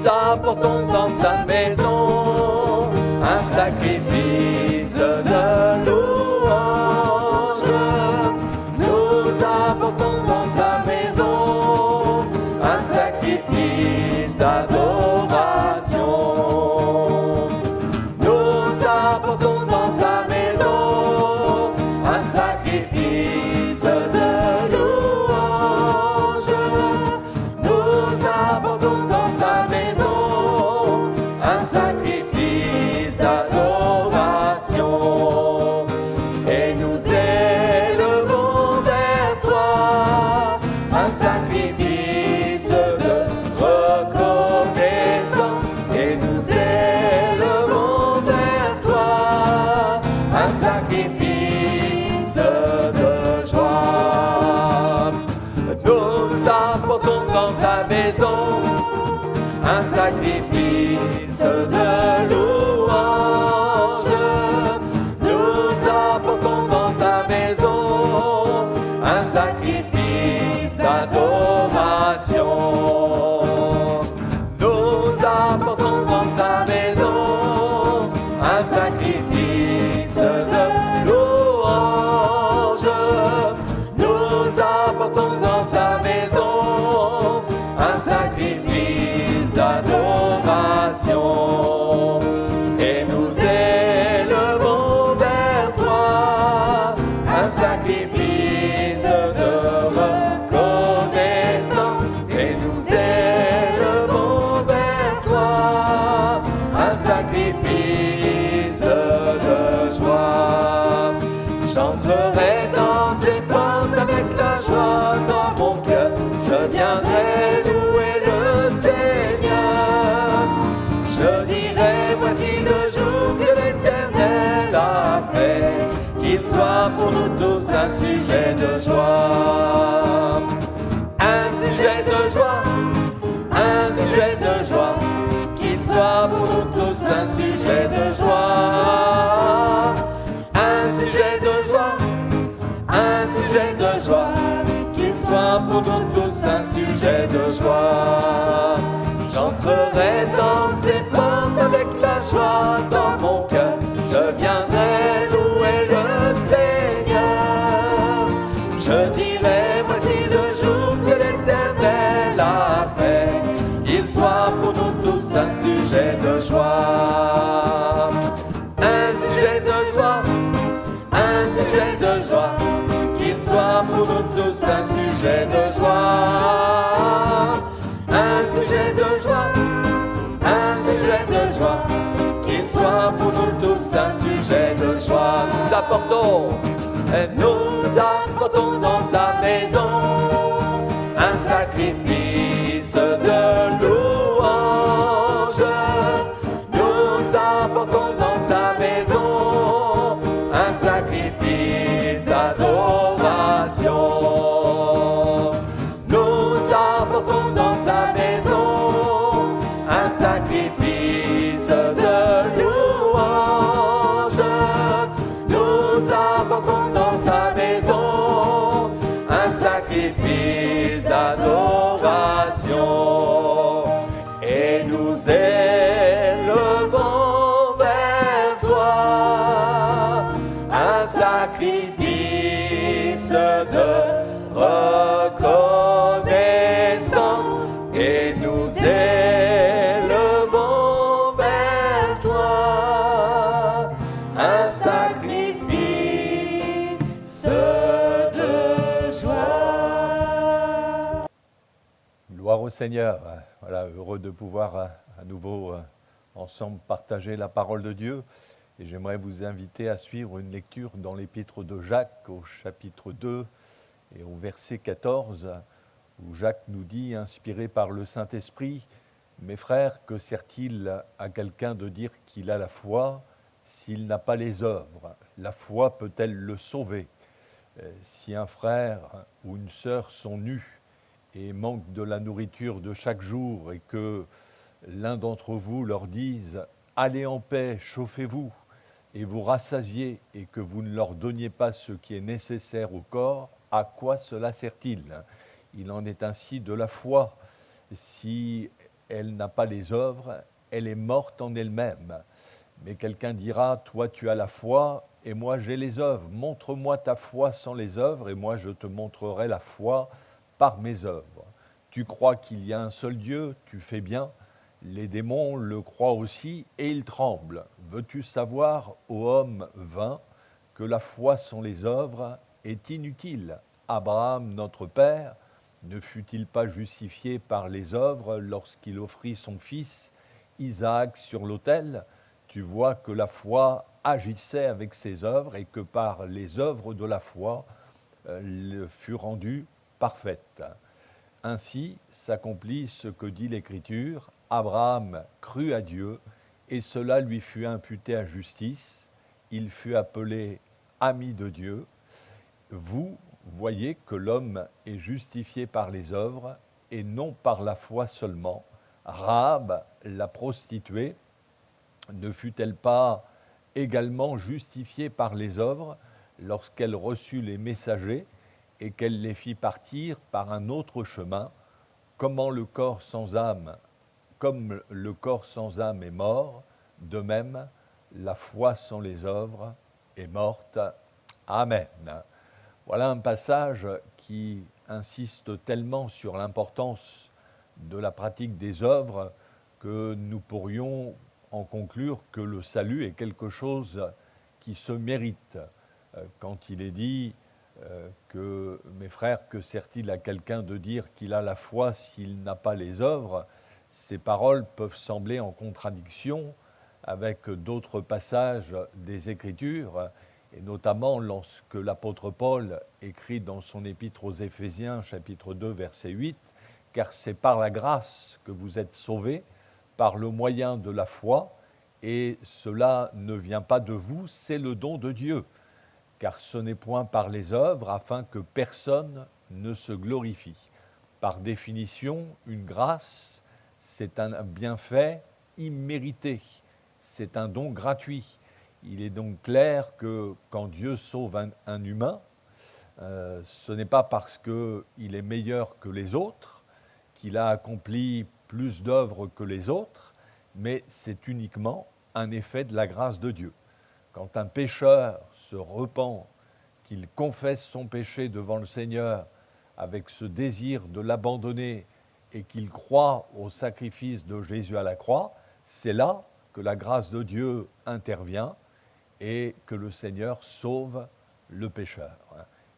apportons dans ta maison un sacrifice de louange. Nous apportons dans ta maison un sacrifice d'adoration. Nous apportons dans ta maison un sacrifice de louange. Nous apportons dans ta maison un sacrifice d'adoration. Et nous élevons vers toi un sacrifice de reconnaissance. Et nous élevons vers toi un sacrifice de joie. Nous apportons dans ta maison un sacrifice de louange. Nous apportons dans ta maison un sacrifice d'adoration. Nous apportons dans ta maison un sacrifice de louange. Nous apportons dans ta maison un sacrifice d'adoration. Et nous élevons vers toi un sacrifice de reconnaissance. Et nous élevons vers toi un sacrifice de joie. J'entrerai dans ces portes avec la joie dans mon cœur. Je viendrai louer le Seigneur. Je dirai, voici le jour que l'Éternel a fait. Qu'il soit pour nous tous un sujet de joie. Un sujet de joie, un sujet de joie. Qu'il soit pour nous tous un sujet de joie. Un sujet de joie, un sujet de joie. Qu'il soit pour nous tous un sujet de joie. J'entrerai dans ces portes avec la joie dans mon cœur. Je viendrai louer le Seigneur. Je dirai, voici le jour que l'Éternel a fait. Qu'il soit pour nous tous un sujet de joie. Un sujet de joie, un sujet de joie. Qu'il soit pour nous tous un sujet de joie. Un sujet de joie, un sujet de joie. Qu'il soit pour nous tous un sujet de joie. Nous apportons dans ta maison un sacrifice de louange. Nous apportons dans ta maison un sacrifice d'adoration. Nous apportons dans ta maison un sacrifice de louange. Nous apportons dans ta maison un sacrifice d'adoration. Et nous élevons vers toi un sacrifice de reconnaissance. Et nous élevons vers toi un sacrifice de joie. Gloire au Seigneur. Voilà, heureux de pouvoir à nouveau ensemble partager la parole de Dieu. Et j'aimerais vous inviter à suivre une lecture dans l'épître de Jacques au chapitre 2 et au verset 14, où Jacques nous dit, inspiré par le Saint-Esprit, « Mes frères, que sert-il à quelqu'un de dire qu'il a la foi s'il n'a pas les œuvres? La foi peut-elle le sauver? Si un frère ou une sœur sont nus et manquent de la nourriture de chaque jour et que l'un d'entre vous leur dise « Allez en paix, chauffez-vous » et vous rassasiez et que vous ne leur donniez pas ce qui est nécessaire au corps, à quoi cela sert-il? Il en est ainsi de la foi. Si elle n'a pas les œuvres, elle est morte en elle-même. Mais quelqu'un dira, toi tu as la foi et moi j'ai les œuvres. Montre-moi ta foi sans les œuvres et moi je te montrerai la foi par mes œuvres. Tu crois qu'il y a un seul Dieu, tu fais bien. Les démons le croient aussi et ils tremblent. Veux-tu savoir, ô homme vain, que la foi sans les œuvres est inutile? Abraham, notre père, ne fut-il pas justifié par les œuvres lorsqu'il offrit son fils Isaac sur l'autel? Tu vois que la foi agissait avec ses œuvres et que par les œuvres de la foi, elle fut rendue parfaite. Ainsi s'accomplit ce que dit l'Écriture, Abraham crut à Dieu et cela lui fut imputé à justice, il fut appelé ami de Dieu. Vous voyez que l'homme est justifié par les œuvres et non par la foi seulement. Rahab, la prostituée, ne fut-elle pas également justifiée par les œuvres lorsqu'elle reçut les messagers et qu'elle les fit partir par un autre chemin? Comme le corps sans âme est mort, de même, la foi sans les œuvres est morte. Amen. Voilà un passage qui insiste tellement sur l'importance de la pratique des œuvres que nous pourrions en conclure que le salut est quelque chose qui se mérite. Quand il est dit que, mes frères, que sert-il à quelqu'un de dire qu'il a la foi s'il n'a pas les œuvres? Ces paroles peuvent sembler en contradiction avec d'autres passages des Écritures, et notamment lorsque l'apôtre Paul écrit dans son épître aux Éphésiens, chapitre 2, verset 8, « Car c'est par la grâce que vous êtes sauvés, par le moyen de la foi, et cela ne vient pas de vous, c'est le don de Dieu. Car ce n'est point par les œuvres, afin que personne ne se glorifie. » Par définition, une grâce, c'est un bienfait immérité, c'est un don gratuit. Il est donc clair que quand Dieu sauve un humain, ce n'est pas parce qu'il est meilleur que les autres, qu'il a accompli plus d'œuvres que les autres, mais c'est uniquement un effet de la grâce de Dieu. Quand un pécheur se repent, qu'il confesse son péché devant le Seigneur avec ce désir de l'abandonner et qu'il croit au sacrifice de Jésus à la croix, c'est là que la grâce de Dieu intervient et que le Seigneur sauve le pécheur.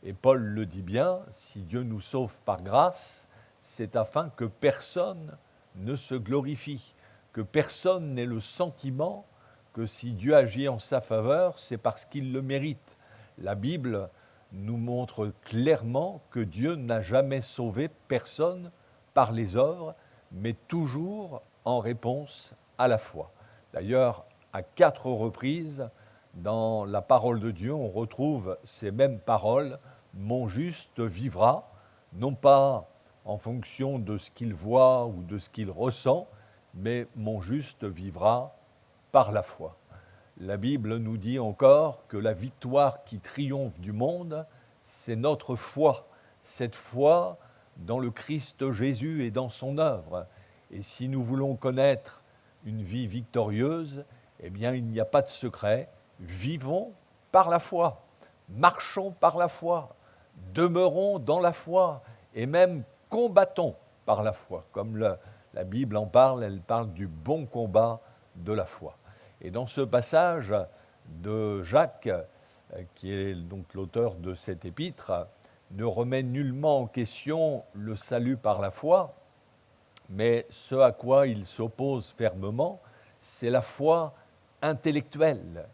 Et Paul le dit bien, si Dieu nous sauve par grâce, c'est afin que personne ne se glorifie, que personne n'ait le sentiment que si Dieu agit en sa faveur, c'est parce qu'il le mérite. La Bible nous montre clairement que Dieu n'a jamais sauvé personne par les œuvres, mais toujours en réponse à la foi. D'ailleurs, à 4 reprises, dans la parole de Dieu, on retrouve ces mêmes paroles, « Mon juste vivra », non pas en fonction de ce qu'il voit ou de ce qu'il ressent, mais « Mon juste vivra » par la foi. La Bible nous dit encore que la victoire qui triomphe du monde, c'est notre foi, cette foi dans le Christ Jésus et dans son œuvre. Et si nous voulons connaître une vie victorieuse, eh bien il n'y a pas de secret, vivons par la foi, marchons par la foi, demeurons dans la foi et même combattons par la foi. Comme la Bible en parle, elle parle du bon combat de la foi. Et dans ce passage de Jacques, qui est donc l'auteur de cet épître, ne remet nullement en question le salut par la foi, mais ce à quoi il s'oppose fermement, c'est la foi intellectuelle,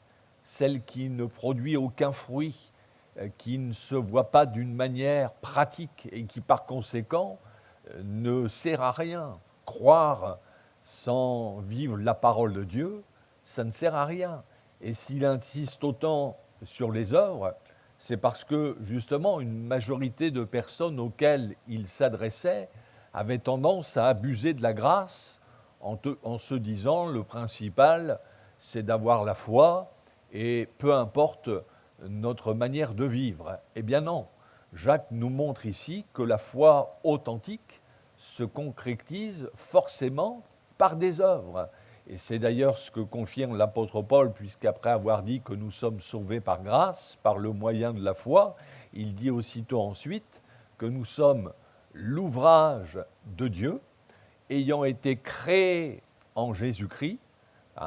celle qui ne produit aucun fruit, qui ne se voit pas d'une manière pratique et qui par conséquent ne sert à rien. Croire sans vivre la parole de Dieu, ça ne sert à rien. Et s'il insiste autant sur les œuvres, c'est parce que justement une majorité de personnes auxquelles il s'adressait avaient tendance à abuser de la grâce en se disant le principal c'est d'avoir la foi et peu importe notre manière de vivre. Eh bien non, Jacques nous montre ici que la foi authentique se concrétise forcément par des œuvres. Et c'est d'ailleurs ce que confirme l'apôtre Paul, puisqu'après avoir dit que nous sommes sauvés par grâce, par le moyen de la foi, il dit aussitôt ensuite que nous sommes l'ouvrage de Dieu, ayant été créés en Jésus-Christ,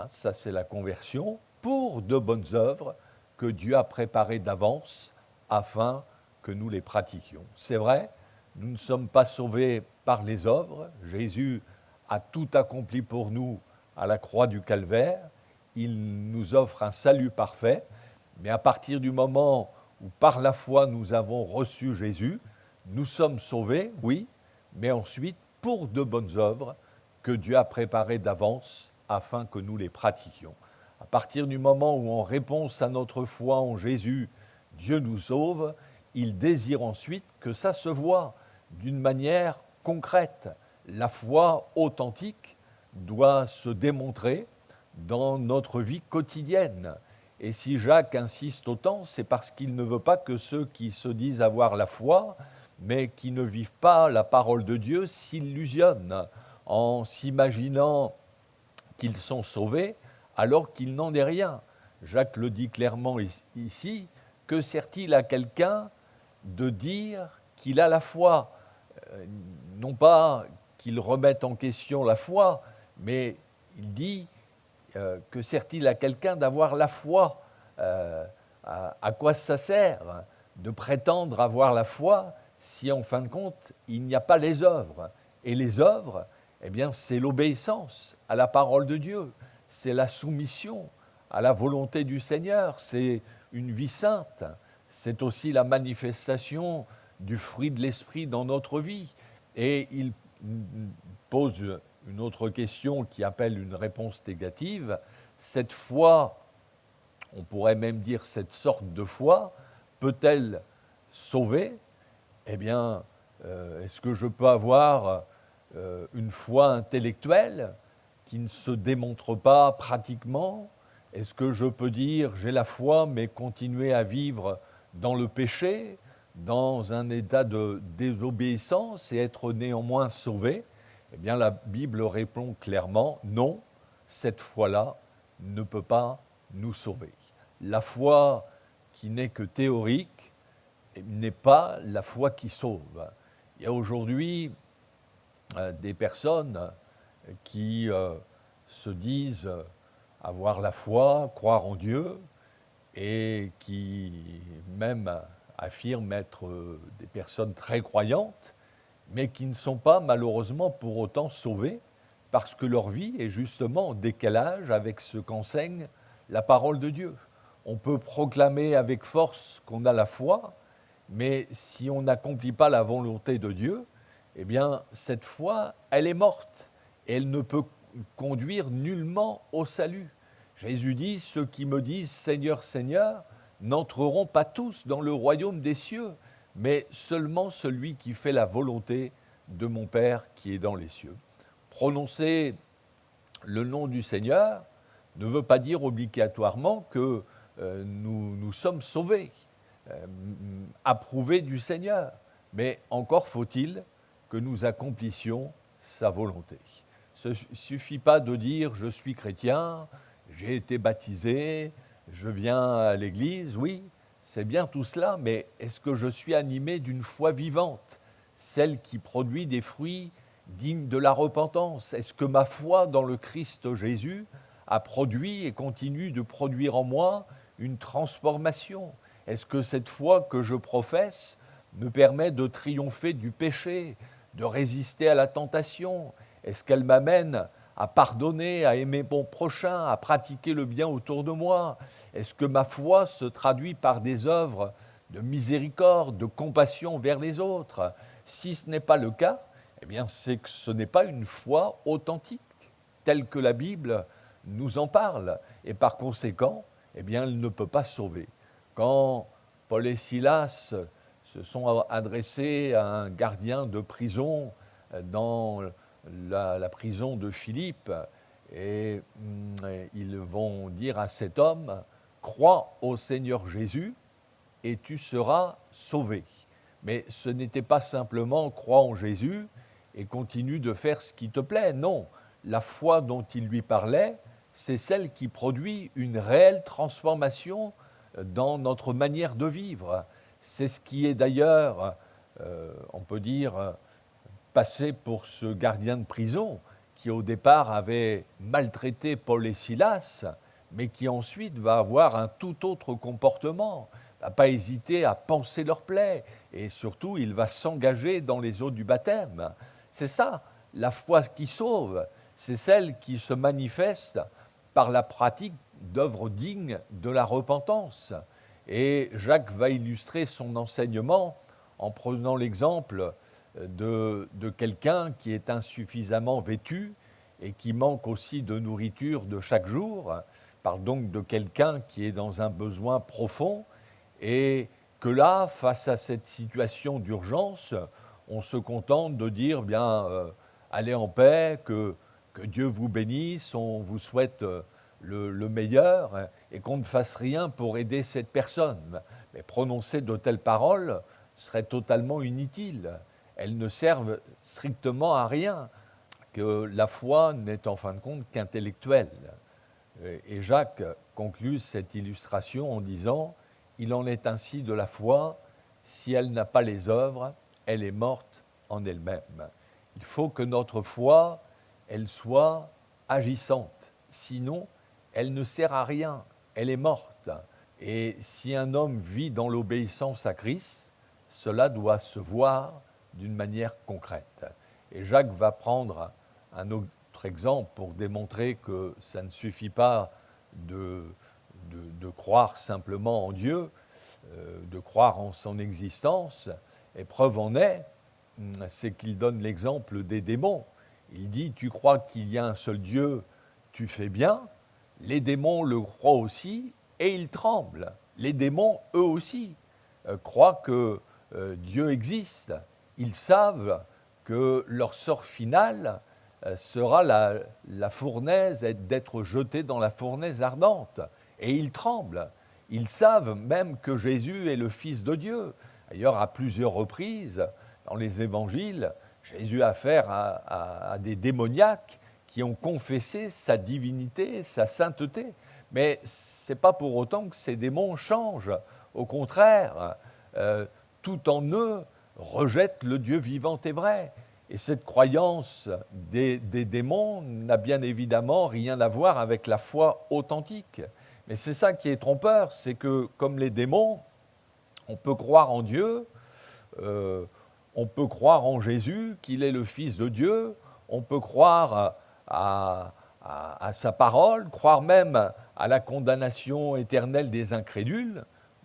ça c'est la conversion, pour de bonnes œuvres que Dieu a préparées d'avance afin que nous les pratiquions. C'est vrai, nous ne sommes pas sauvés par les œuvres. Jésus a tout accompli pour nous à la croix du Calvaire. Il nous offre un salut parfait, mais à partir du moment où par la foi nous avons reçu Jésus, nous sommes sauvés, oui, mais ensuite pour de bonnes œuvres que Dieu a préparées d'avance afin que nous les pratiquions. À partir du moment où, en réponse à notre foi en Jésus, Dieu nous sauve, il désire ensuite que ça se voie d'une manière concrète. La foi authentique doit se démontrer dans notre vie quotidienne. Et si Jacques insiste autant, c'est parce qu'il ne veut pas que ceux qui se disent avoir la foi, mais qui ne vivent pas la parole de Dieu, s'illusionnent en s'imaginant qu'ils sont sauvés, alors qu'il n'en est rien. Jacques le dit clairement ici, que sert-il à quelqu'un de dire qu'il a la foi ? Non pas qu'il remette en question la foi, mais il dit que sert-il à quelqu'un d'avoir la foi ? À quoi ça sert de prétendre avoir la foi si en fin de compte il n'y a pas les œuvres ? Et les œuvres, eh bien, c'est l'obéissance à la parole de Dieu, c'est la soumission à la volonté du Seigneur, c'est une vie sainte, c'est aussi la manifestation du fruit de l'esprit dans notre vie. Et il pose une autre question qui appelle une réponse négative. Cette foi, on pourrait même dire cette sorte de foi, peut-elle sauver ? Eh bien, est-ce que je peux avoir une foi intellectuelle qui ne se démontre pas pratiquement ? Est-ce que je peux dire j'ai la foi mais continuer à vivre dans le péché, dans un état de désobéissance et être néanmoins sauvé ? Eh bien, la Bible répond clairement non, cette foi-là ne peut pas nous sauver. La foi qui n'est que théorique n'est pas la foi qui sauve. Il y a aujourd'hui des personnes qui se disent avoir la foi, croire en Dieu, et qui même affirment être des personnes très croyantes, mais qui ne sont pas malheureusement pour autant sauvées, parce que leur vie est justement en décalage avec ce qu'enseigne la parole de Dieu. On peut proclamer avec force qu'on a la foi, mais si on n'accomplit pas la volonté de Dieu, eh bien, cette foi, elle est morte. Et elle ne peut conduire nullement au salut. Jésus dit, ceux qui me disent « Seigneur, Seigneur » n'entreront pas tous dans le royaume des cieux, mais seulement celui qui fait la volonté de mon Père qui est dans les cieux. Prononcer le nom du Seigneur ne veut pas dire obligatoirement que nous sommes sauvés, approuvés du Seigneur, mais encore faut-il que nous accomplissions sa volonté. Il ne suffit pas de dire « je suis chrétien, j'ai été baptisé, je viens à l'église ». Oui, c'est bien tout cela, mais est-ce que je suis animé d'une foi vivante, celle qui produit des fruits dignes de la repentance ? Est-ce que ma foi dans le Christ Jésus a produit et continue de produire en moi une transformation ? Est-ce que cette foi que je professe me permet de triompher du péché, de résister à la tentation ? Est-ce qu'elle m'amène à pardonner, à aimer mon prochain, à pratiquer le bien autour de moi ? Est-ce que ma foi se traduit par des œuvres de miséricorde, de compassion vers les autres ? Si ce n'est pas le cas, eh bien, c'est que ce n'est pas une foi authentique, telle que la Bible nous en parle. Et par conséquent, eh bien, elle ne peut pas sauver. Quand Paul et Silas se sont adressés à un gardien de prison dans la prison de Philippe, et ils vont dire à cet homme « Crois au Seigneur Jésus et tu seras sauvé ». Mais ce n'était pas simplement « Crois en Jésus et continue de faire ce qui te plaît ». Non, la foi dont il lui parlait, c'est celle qui produit une réelle transformation dans notre manière de vivre. C'est ce qui est d'ailleurs, on peut dire, passé pour ce gardien de prison qui au départ avait maltraité Paul et Silas, mais qui ensuite va avoir un tout autre comportement, va pas hésiter à panser leurs plaies, et surtout il va s'engager dans les eaux du baptême. C'est ça, la foi qui sauve, c'est celle qui se manifeste par la pratique d'œuvres dignes de la repentance. Et Jacques va illustrer son enseignement en prenant l'exemple de quelqu'un qui est insuffisamment vêtu et qui manque aussi de nourriture de chaque jour. Parle donc de quelqu'un qui est dans un besoin profond et que là, face à cette situation d'urgence, on se contente de dire, bien, allez en paix, que Dieu vous bénisse, on vous souhaite le meilleur et qu'on ne fasse rien pour aider cette personne. Mais prononcer de telles paroles serait totalement inutile. Elles ne servent strictement à rien, que la foi n'est en fin de compte qu'intellectuelle. Et Jacques conclut cette illustration en disant « Il en est ainsi de la foi, si elle n'a pas les œuvres, elle est morte en elle-même. » Il faut que notre foi, elle soit agissante, sinon elle ne sert à rien, elle est morte. Et si un homme vit dans l'obéissance à Christ, cela doit se voir d'une manière concrète. Et Jacques va prendre un autre exemple pour démontrer que ça ne suffit pas de croire simplement en Dieu, de croire en son existence. Et preuve en est, c'est qu'il donne l'exemple des démons. Il dit, tu crois qu'il y a un seul Dieu, tu fais bien. Les démons le croient aussi et ils tremblent. Les démons, eux aussi, croient que Dieu existe. Ils savent que leur sort final sera la fournaise et d'être jetés dans la fournaise ardente. Et ils tremblent. Ils savent même que Jésus est le Fils de Dieu. D'ailleurs, à plusieurs reprises, dans les évangiles, Jésus a affaire à des démoniaques qui ont confessé sa divinité, sa sainteté. Mais ce n'est pas pour autant que ces démons changent. Au contraire, tout en eux rejettent le Dieu vivant et vrai. Et cette croyance des démons n'a bien évidemment rien à voir avec la foi authentique. Mais c'est ça qui est trompeur, c'est que comme les démons, on peut croire en Dieu, on peut croire en Jésus, qu'il est le Fils de Dieu, on peut croire à sa parole, croire même à la condamnation éternelle des incrédules,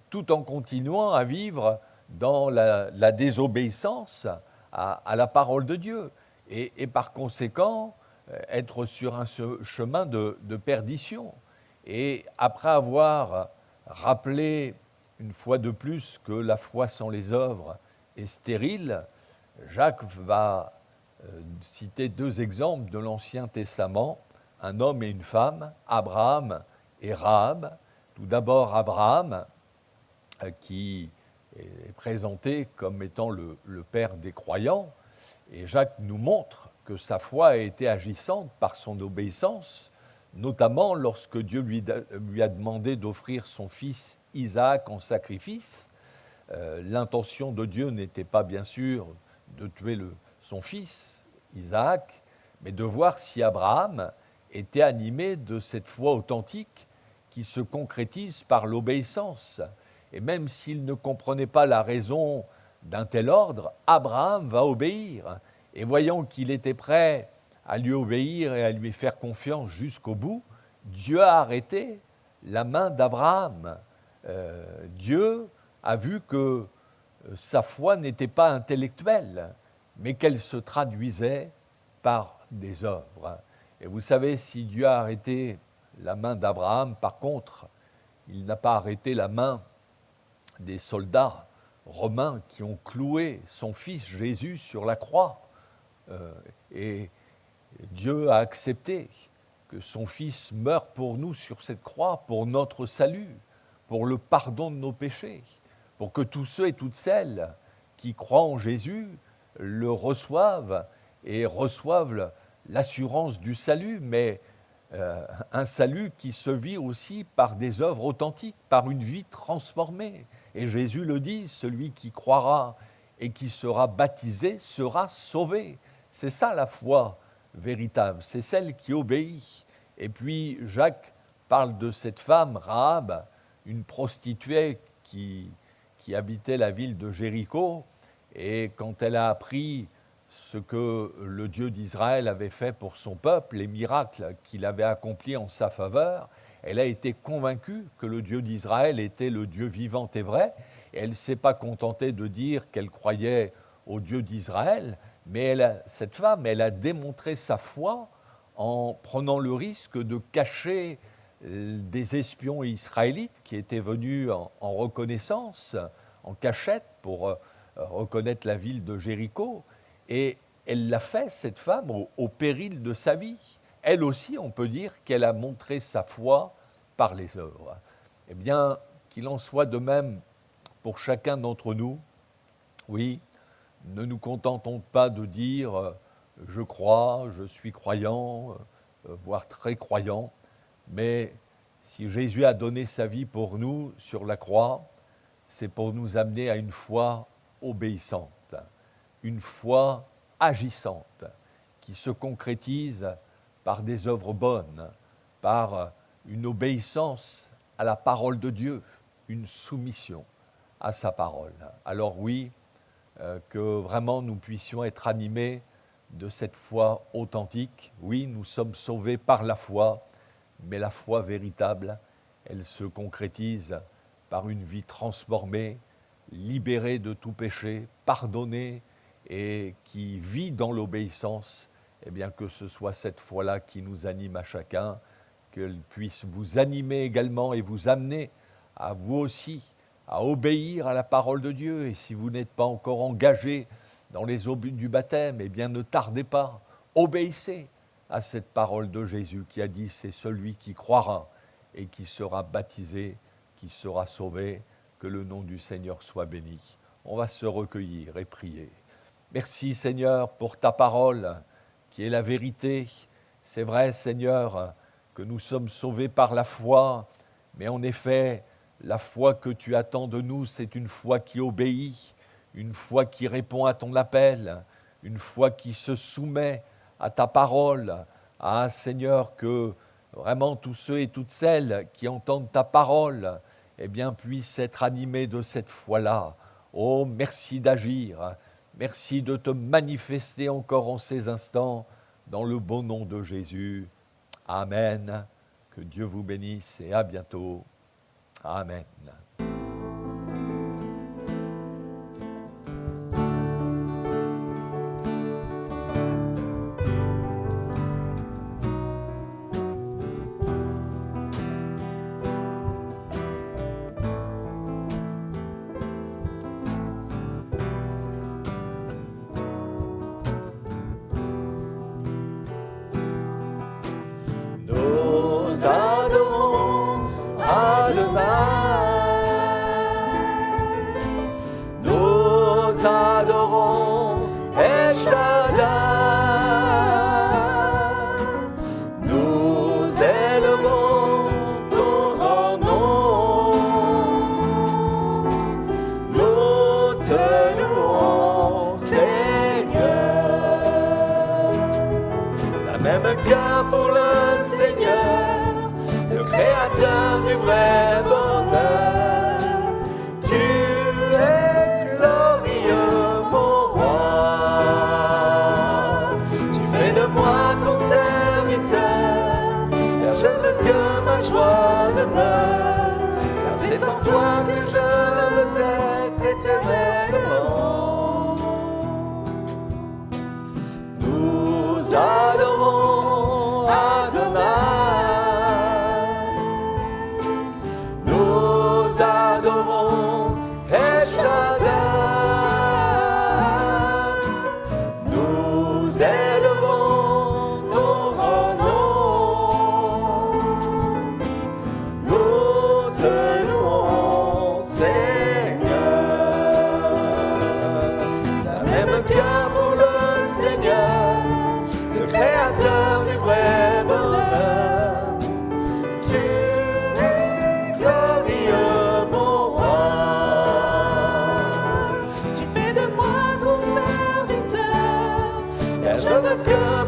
tout en continuant à vivre dans la désobéissance à la parole de Dieu. Et par conséquent, être sur un chemin de perdition. Et après avoir rappelé une fois de plus que la foi sans les œuvres est stérile, Jacques va citer deux exemples de l'Ancien Testament, un homme et une femme, Abraham et Rahab. Tout d'abord Abraham, qui est présenté comme étant le père des croyants, et Jacques nous montre que sa foi a été agissante par son obéissance, notamment lorsque Dieu lui a demandé d'offrir son fils Isaac en sacrifice. L'intention de Dieu n'était pas bien sûr de tuer son fils Isaac, mais de voir si Abraham était animé de cette foi authentique qui se concrétise par l'obéissance. Et même s'il ne comprenait pas la raison d'un tel ordre, Abraham va obéir. Et voyant qu'il était prêt à lui obéir et à lui faire confiance jusqu'au bout, Dieu a arrêté la main d'Abraham. Dieu a vu que sa foi n'était pas intellectuelle, mais qu'elle se traduisait par des œuvres. Et vous savez, si Dieu a arrêté la main d'Abraham, par contre, il n'a pas arrêté la main des soldats romains qui ont cloué son fils Jésus sur la croix. Et Dieu a accepté que son fils meure pour nous sur cette croix, pour notre salut, pour le pardon de nos péchés, pour que tous ceux et toutes celles qui croient en Jésus le reçoivent et reçoivent l'assurance du salut, mais un salut qui se vit aussi par des œuvres authentiques, par une vie transformée. Et Jésus le dit, celui qui croira et qui sera baptisé sera sauvé. C'est ça la foi véritable, c'est celle qui obéit. Et puis Jacques parle de cette femme, Rahab, une prostituée qui habitait la ville de Jéricho, et quand elle a appris ce que le Dieu d'Israël avait fait pour son peuple, les miracles qu'il avait accomplis en sa faveur, elle a été convaincue que le Dieu d'Israël était le Dieu vivant et vrai, et elle ne s'est pas contentée de dire qu'elle croyait au Dieu d'Israël, mais cette femme, elle a démontré sa foi en prenant le risque de cacher des espions israélites qui étaient venus en reconnaissance, en cachette, pour reconnaître la ville de Jéricho. Et elle l'a fait, cette femme, au péril de sa vie. Elle aussi, on peut dire qu'elle a montré sa foi par les œuvres. Eh bien, qu'il en soit de même pour chacun d'entre nous. Oui, ne nous contentons pas de dire « je crois, je suis croyant », voire très croyant, mais si Jésus a donné sa vie pour nous sur la croix, c'est pour nous amener à une foi obéissante, une foi agissante, qui se concrétise par des œuvres bonnes, par une obéissance à la parole de Dieu, une soumission à sa parole. Alors oui, que vraiment nous puissions être animés de cette foi authentique. Oui, nous sommes sauvés par la foi, mais la foi véritable, elle se concrétise par une vie transformée, libérée de tout péché, pardonnée et qui vit dans l'obéissance. Eh bien, que ce soit cette foi-là qui nous anime à chacun, qu'elle puisse vous animer également et vous amener à vous aussi à obéir à la parole de Dieu. Et si vous n'êtes pas encore engagé dans les eaux du baptême, eh bien ne tardez pas, obéissez à cette parole de Jésus qui a dit « c'est celui qui croira et qui sera baptisé, qui sera sauvé, que le nom du Seigneur soit béni ». On va se recueillir et prier. Merci Seigneur pour ta parole qui est la vérité. C'est vrai Seigneur que nous sommes sauvés par la foi, mais en effet, la foi que tu attends de nous, c'est une foi qui obéit, une foi qui répond à ton appel, une foi qui se soumet à ta parole. Ah Seigneur, que vraiment tous ceux et toutes celles qui entendent ta parole, eh bien, puissent être animés de cette foi-là. Oh, merci d'agir, merci de te manifester encore en ces instants, dans le beau nom de Jésus. Amen. Que Dieu vous bénisse et à bientôt. Amen. Nous adorons Adonai. Nous adorons El Shaddai. Nous élevons ton grand nom. Nous te louons, Seigneur. La même cœur pour le Seigneur, le Créateur du vrai bonheur. Tu es glorieux, mon roi. Tu fais de moi ton serviteur, car je veux que ma joie demeure. Car c'est en toi que je veux être éternellement. Nous adorons Adonai. Nous adorons El Shaddai. Nous élevons ton grand nom. Nous te louons, Seigneur.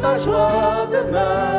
ma joie demeure.